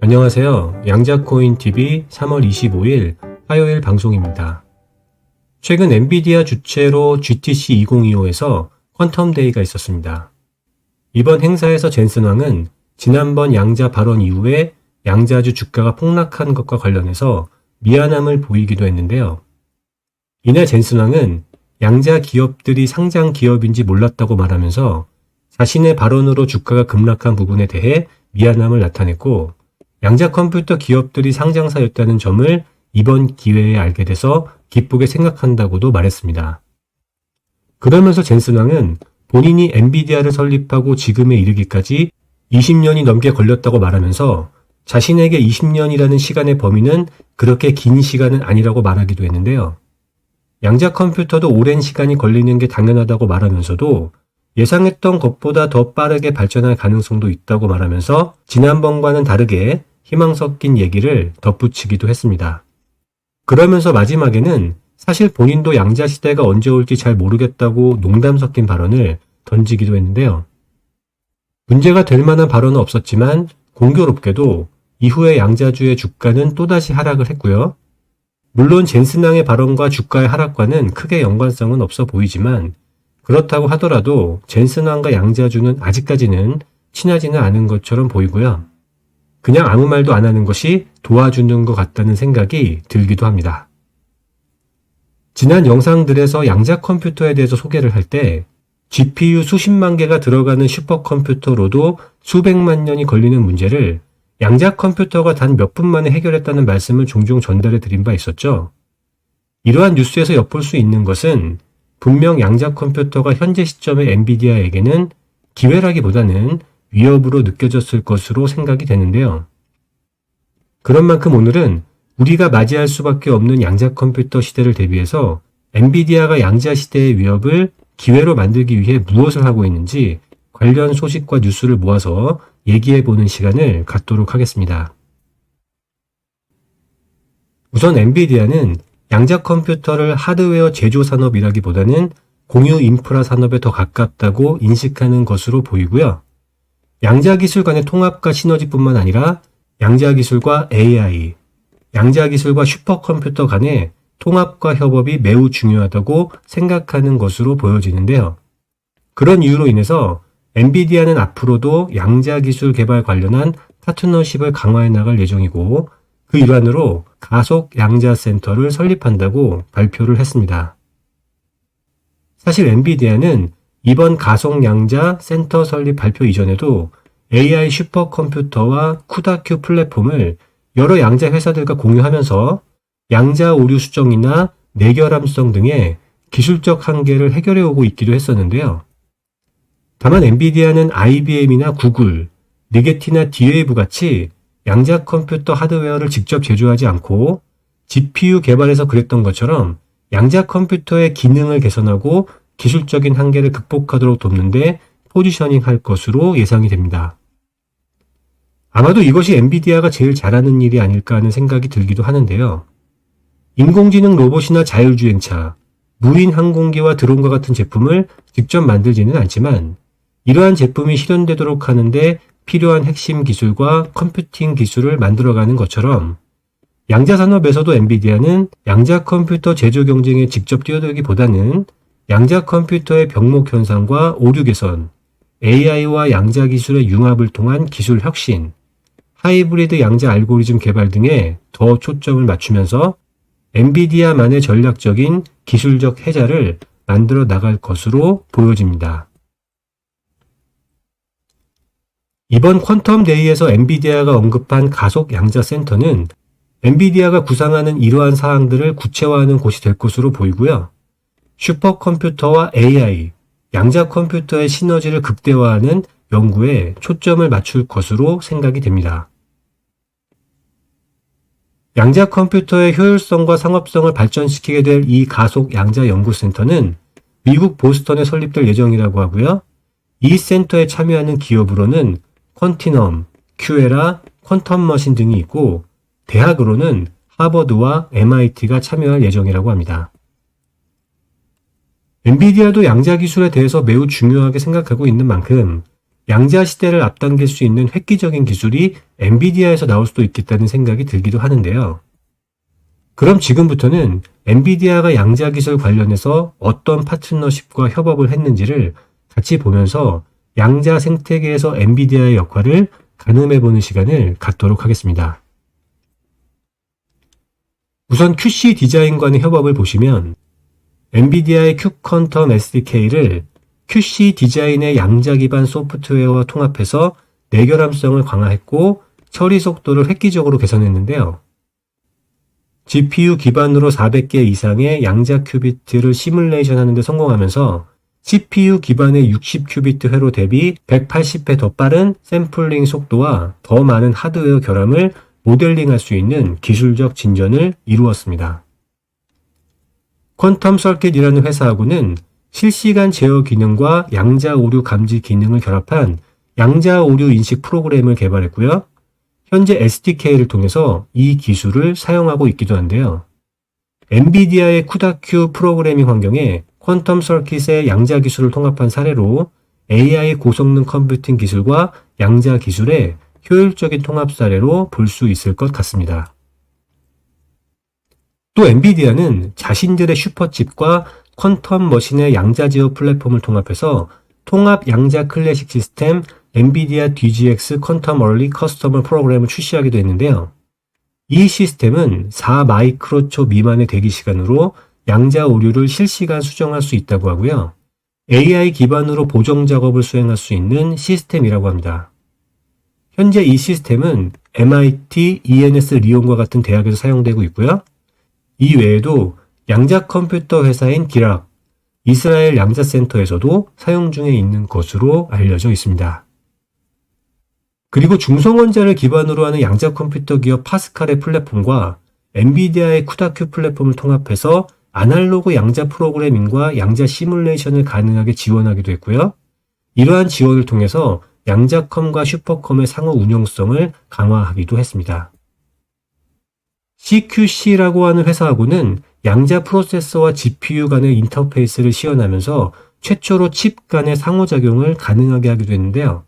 안녕하세요. 양자코인TV 3월 25일 화요일 방송입니다. 최근 엔비디아 주최로 GTC 2025에서 퀀텀데이가 있었습니다. 이번 행사에서 젠슨 왕은 지난번 양자 발언 이후에 양자주 주가가 폭락한 것과 관련해서 미안함을 보이기도 했는데요. 이날 젠슨 왕은 양자 기업들이 상장 기업인지 몰랐다고 말하면서 자신의 발언으로 주가가 급락한 부분에 대해 미안함을 나타냈고, 양자 컴퓨터 기업들이 상장사였다는 점을 이번 기회에 알게 돼서 기쁘게 생각한다고도 말했습니다. 그러면서 젠슨 왕은 본인이 엔비디아를 설립하고 지금에 이르기까지 20년이 넘게 걸렸다고 말하면서 자신에게 20년이라는 시간의 범위는 그렇게 긴 시간은 아니라고 말하기도 했는데요. 양자 컴퓨터도 오랜 시간이 걸리는 게 당연하다고 말하면서도 예상했던 것보다 더 빠르게 발전할 가능성도 있다고 말하면서 지난번과는 다르게 희망 섞인 얘기를 덧붙이기도 했습니다. 그러면서 마지막에는 사실 본인도 양자 시대가 언제 올지 잘 모르겠다고 농담 섞인 발언을 던지기도 했는데요. 문제가 될 만한 발언은 없었지만 공교롭게도 이후에 양자주의 주가는 또다시 하락을 했고요. 물론 젠슨 왕의 발언과 주가의 하락과는 크게 연관성은 없어 보이지만 그렇다고 하더라도 젠슨 왕과 양자주는 아직까지는 친하지는 않은 것처럼 보이고요. 그냥 아무 말도 안 하는 것이 도와주는 것 같다는 생각이 들기도 합니다. 지난 영상들에서 양자 컴퓨터에 대해서 소개를 할 때 GPU 수십만 개가 들어가는 슈퍼컴퓨터로도 수백만 년이 걸리는 문제를 양자 컴퓨터가 단 몇 분 만에 해결했다는 말씀을 종종 전달해 드린 바 있었죠. 이러한 뉴스에서 엿볼 수 있는 것은 분명 양자 컴퓨터가 현재 시점의 엔비디아에게는 기회라기보다는 위협으로 느껴졌을 것으로 생각이 되는데요. 그런 만큼 오늘은 우리가 맞이할 수밖에 없는 양자 컴퓨터 시대를 대비해서 엔비디아가 양자 시대의 위협을 기회로 만들기 위해 무엇을 하고 있는지 관련 소식과 뉴스를 모아서 얘기해보는 시간을 갖도록 하겠습니다. 우선 엔비디아는 양자 컴퓨터를 하드웨어 제조 산업이라기보다는 공유 인프라 산업에 더 가깝다고 인식하는 것으로 보이고요. 양자 기술 간의 통합과 시너지뿐만 아니라 양자 기술과 AI, 양자 기술과 슈퍼컴퓨터 간의 통합과 협업이 매우 중요하다고 생각하는 것으로 보여지는데요. 그런 이유로 인해서 엔비디아는 앞으로도 양자 기술 개발 관련한 파트너십을 강화해 나갈 예정이고 그 일환으로 가속 양자 센터를 설립한다고 발표를 했습니다. 사실 엔비디아는 이번 가속 양자 센터 설립 발표 이전에도 AI 슈퍼컴퓨터와 쿠다큐 플랫폼을 여러 양자 회사들과 공유하면서 양자 오류 수정이나 내결함성 등의 기술적 한계를 해결해 오고 있기도 했었는데요. 다만 엔비디아는 IBM이나 구글, 리게티나 D-Wave 같이 양자 컴퓨터 하드웨어를 직접 제조하지 않고 GPU 개발에서 그랬던 것처럼 양자 컴퓨터의 기능을 개선하고 기술적인 한계를 극복하도록 돕는데 포지셔닝 할 것으로 예상이 됩니다. 아마도 이것이 엔비디아가 제일 잘하는 일이 아닐까 하는 생각이 들기도 하는데요. 인공지능 로봇이나 자율주행차, 무인 항공기와 드론과 같은 제품을 직접 만들지는 않지만 이러한 제품이 실현되도록 하는데 필요한 핵심 기술과 컴퓨팅 기술을 만들어가는 것처럼 양자 산업에서도 엔비디아는 양자 컴퓨터 제조 경쟁에 직접 뛰어들기보다는 양자 컴퓨터의 병목 현상과 오류 개선, AI와 양자 기술의 융합을 통한 기술 혁신, 하이브리드 양자 알고리즘 개발 등에 더 초점을 맞추면서 엔비디아만의 전략적인 기술적 해자를 만들어 나갈 것으로 보여집니다. 이번 퀀텀데이에서 엔비디아가 언급한 가속 양자 센터는 엔비디아가 구상하는 이러한 사항들을 구체화하는 곳이 될 것으로 보이고요. 슈퍼컴퓨터와 AI, 양자 컴퓨터의 시너지를 극대화하는 연구에 초점을 맞출 것으로 생각이 됩니다. 양자 컴퓨터의 효율성과 상업성을 발전시키게 될 이 가속 양자 연구센터는 미국 보스턴에 설립될 예정이라고 하고요. 이 센터에 참여하는 기업으로는 퀀티넘, 큐에라, 퀀텀머신 등이 있고 대학으로는 하버드와 MIT가 참여할 예정이라고 합니다. 엔비디아도 양자 기술에 대해서 매우 중요하게 생각하고 있는 만큼 양자 시대를 앞당길 수 있는 획기적인 기술이 엔비디아에서 나올 수도 있겠다는 생각이 들기도 하는데요. 그럼 지금부터는 엔비디아가 양자 기술 관련해서 어떤 파트너십과 협업을 했는지를 같이 보면서 양자 생태계에서 엔비디아의 역할을 가늠해보는 시간을 갖도록 하겠습니다. 우선 QC 디자인과의 협업을 보시면 엔비디아의 Q퀀텀 SDK를 QC 디자인의 양자 기반 소프트웨어와 통합해서 내결함성을 강화했고 처리 속도를 획기적으로 개선했는데요. GPU 기반으로 400개 이상의 양자 큐비트를 시뮬레이션 하는 데 성공하면서 CPU 기반의 60큐비트 회로 대비 180배 더 빠른 샘플링 속도와 더 많은 하드웨어 결함을 모델링할 수 있는 기술적 진전을 이루었습니다. 퀀텀 서킷이라는 회사하고는 실시간 제어 기능과 양자 오류 감지 기능을 결합한 양자 오류 인식 프로그램을 개발했고요. 현재 SDK를 통해서 이 기술을 사용하고 있기도 한데요. 엔비디아의 쿠다큐 프로그래밍 환경에 퀀텀 서킷의 양자 기술을 통합한 사례로 AI 고성능 컴퓨팅 기술과 양자 기술의 효율적인 통합 사례로 볼 수 있을 것 같습니다. 또 엔비디아는 자신들의 슈퍼칩과 퀀텀 머신의 양자 제어 플랫폼을 통합해서 통합 양자 클래식 시스템 엔비디아 DGX 퀀텀 얼리 커스터머 프로그램을 출시하기도 했는데요. 이 시스템은 4마이크로초 미만의 대기 시간으로 양자 오류를 실시간 수정할 수 있다고 하고요. AI 기반으로 보정 작업을 수행할 수 있는 시스템이라고 합니다. 현재 이 시스템은 MIT, ENS 리온과 같은 대학에서 사용되고 있고요. 이 외에도 양자 컴퓨터 회사인 기락, 이스라엘 양자센터에서도 사용 중에 있는 것으로 알려져 있습니다. 그리고 중성원자를 기반으로 하는 양자 컴퓨터 기업 파스칼의 플랫폼과 엔비디아의 쿠다큐 플랫폼을 통합해서 아날로그 양자 프로그래밍과 양자 시뮬레이션을 가능하게 지원하기도 했고요. 이러한 지원을 통해서 양자컴과 슈퍼컴의 상호 운용성을 강화하기도 했습니다. CQC라고 하는 회사하고는 양자 프로세서와 GPU 간의 인터페이스를 시연하면서 최초로 칩 간의 상호작용을 가능하게 하기도 했는데요.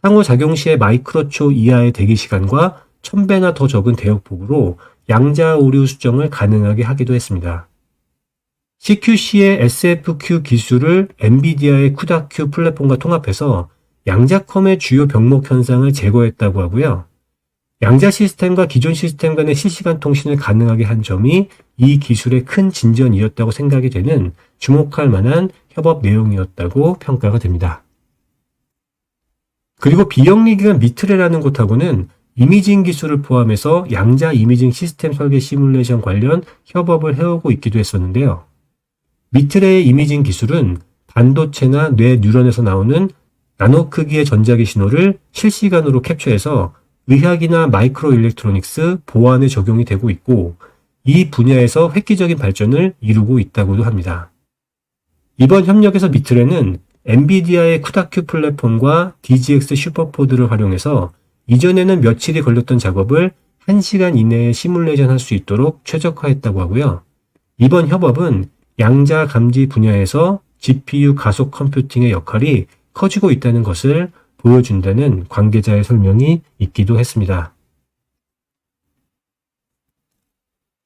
상호작용 시의 마이크로초 이하의 대기시간과 1000배나 더 적은 대역폭으로 양자 오류 수정을 가능하게 하기도 했습니다. CQC의 SFQ 기술을 엔비디아의 쿠다큐 플랫폼과 통합해서 양자컴의 주요 병목 현상을 제거했다고 하고요. 양자 시스템과 기존 시스템 간의 실시간 통신을 가능하게 한 점이 이 기술의 큰 진전이었다고 생각이 되는 주목할 만한 협업 내용이었다고 평가가 됩니다. 그리고 비영리기관 미트레라는 곳하고는 이미징 기술을 포함해서 양자 이미징 시스템 설계 시뮬레이션 관련 협업을 해오고 있기도 했었는데요. 미트레의 이미징 기술은 반도체나 뇌 뉴런에서 나오는 나노 크기의 전자기 신호를 실시간으로 캡처해서 의학이나 마이크로 일렉트로닉스, 보안에 적용이 되고 있고 이 분야에서 획기적인 발전을 이루고 있다고도 합니다. 이번 협력에서 미트레는 엔비디아의 쿠다큐 플랫폼과 DGX 슈퍼포드를 활용해서 이전에는 며칠이 걸렸던 작업을 1시간 이내에 시뮬레이션 할 수 있도록 최적화했다고 하고요. 이번 협업은 양자 감지 분야에서 GPU 가속 컴퓨팅의 역할이 커지고 있다는 것을 보여준다는 관계자의 설명이 있기도 했습니다.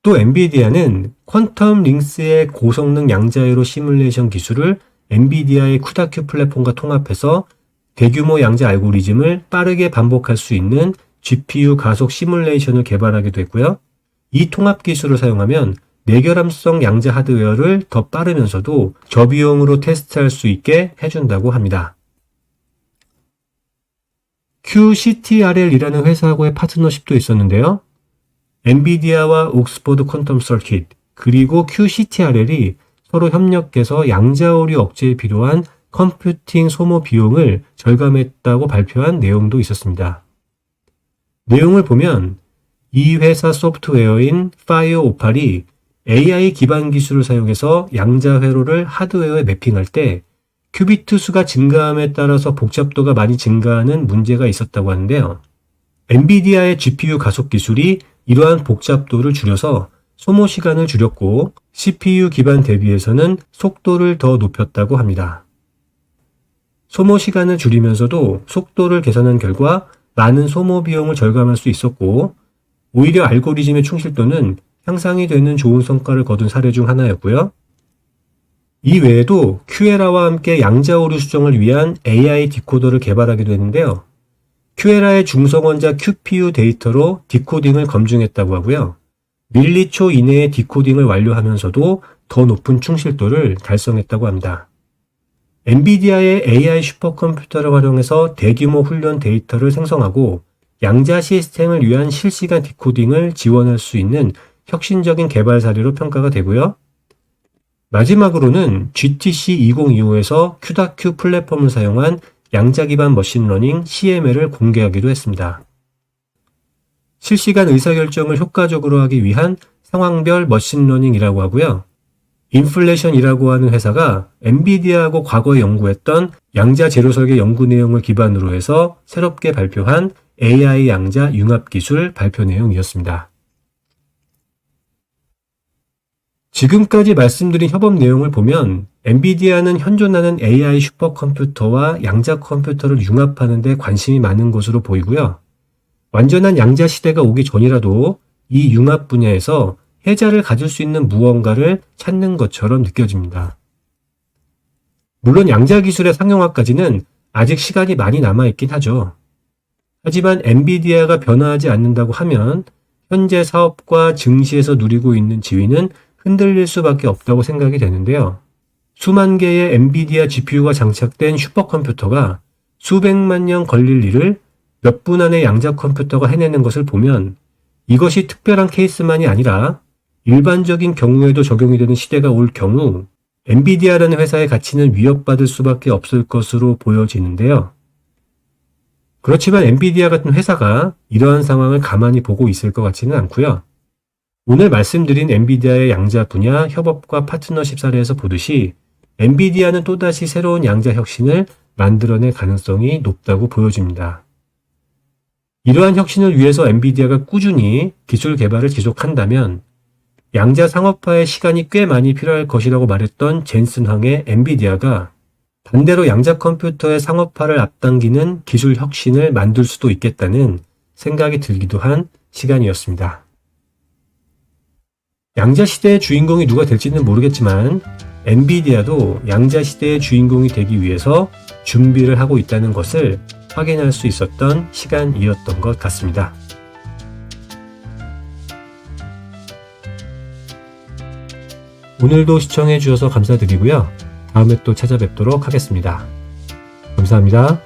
또 엔비디아는 퀀텀 링스의 고성능 양자회로 시뮬레이션 기술을 엔비디아의 쿠다큐 플랫폼과 통합해서 대규모 양자 알고리즘을 빠르게 반복할 수 있는 GPU 가속 시뮬레이션을 개발하기도 했고요. 이 통합 기술을 사용하면 내결함성 양자 하드웨어를 더 빠르면서도 저비용으로 테스트할 수 있게 해준다고 합니다. QCTRL이라는 회사하고의 파트너십도 있었는데요. 엔비디아와 옥스퍼드 퀀텀 서킷 그리고 QCTRL이 서로 협력해서 양자 오류 억제에 필요한 컴퓨팅 소모 비용을 절감했다고 발표한 내용도 있었습니다. 내용을 보면 이 회사 소프트웨어인 파이어58이 AI 기반 기술을 사용해서 양자 회로를 하드웨어에 매핑할 때 큐비트 수가 증가함에 따라서 복잡도가 많이 증가하는 문제가 있었다고 하는데요. 엔비디아의 GPU 가속 기술이 이러한 복잡도를 줄여서 소모 시간을 줄였고 CPU 기반 대비해서는 속도를 더 높였다고 합니다. 소모 시간을 줄이면서도 속도를 개선한 결과 많은 소모 비용을 절감할 수 있었고, 오히려 알고리즘의 충실도는 향상이 되는 좋은 성과를 거둔 사례 중 하나였고요. 이 외에도 QLA와 함께 양자 오류 수정을 위한 AI 디코더를 개발하기도 했는데요. QLA의 중성원자 QPU 데이터로 디코딩을 검증했다고 하고요. 밀리초 이내의 디코딩을 완료하면서도 더 높은 충실도를 달성했다고 합니다. 엔비디아의 AI 슈퍼컴퓨터를 활용해서 대규모 훈련 데이터를 생성하고 양자 시스템을 위한 실시간 디코딩을 지원할 수 있는 혁신적인 개발 사례로 평가가 되고요. 마지막으로는 GTC 2025에서 CUDA-Q 플랫폼을 사용한 양자 기반 머신러닝 CML을 공개하기도 했습니다. 실시간 의사결정을 효과적으로 하기 위한 상황별 머신러닝이라고 하고요. 인플레이션이라고 하는 회사가 엔비디아하고 과거에 연구했던 양자 재료 설계 연구 내용을 기반으로 해서 새롭게 발표한 AI 양자 융합 기술 발표 내용이었습니다. 지금까지 말씀드린 협업 내용을 보면 엔비디아는 현존하는 AI 슈퍼컴퓨터와 양자 컴퓨터를 융합하는 데 관심이 많은 것으로 보이고요. 완전한 양자 시대가 오기 전이라도 이 융합 분야에서 혜자를 가질 수 있는 무언가를 찾는 것처럼 느껴집니다. 물론 양자 기술의 상용화까지는 아직 시간이 많이 남아있긴 하죠. 하지만 엔비디아가 변화하지 않는다고 하면 현재 사업과 증시에서 누리고 있는 지위는 흔들릴 수밖에 없다고 생각이 되는데요. 수만 개의 엔비디아 GPU가 장착된 슈퍼컴퓨터가 수백만 년 걸릴 일을 몇 분 안에 양자 컴퓨터가 해내는 것을 보면 이것이 특별한 케이스만이 아니라 일반적인 경우에도 적용이 되는 시대가 올 경우 엔비디아라는 회사의 가치는 위협받을 수밖에 없을 것으로 보여지는데요. 그렇지만 엔비디아 같은 회사가 이러한 상황을 가만히 보고 있을 것 같지는 않고요. 오늘 말씀드린 엔비디아의 양자 분야 협업과 파트너십 사례에서 보듯이 엔비디아는 또다시 새로운 양자 혁신을 만들어낼 가능성이 높다고 보여집니다. 이러한 혁신을 위해서 엔비디아가 꾸준히 기술 개발을 지속한다면 양자 상업화에 시간이 꽤 많이 필요할 것이라고 말했던 젠슨 황의 엔비디아가 반대로 양자 컴퓨터의 상업화를 앞당기는 기술 혁신을 만들 수도 있겠다는 생각이 들기도 한 시간이었습니다. 양자 시대의 주인공이 누가 될지는 모르겠지만 엔비디아도 양자 시대의 주인공이 되기 위해서 준비를 하고 있다는 것을 확인할 수 있었던 시간이었던 것 같습니다. 오늘도 시청해 주셔서 감사드리고요. 다음에 또 찾아뵙도록 하겠습니다. 감사합니다.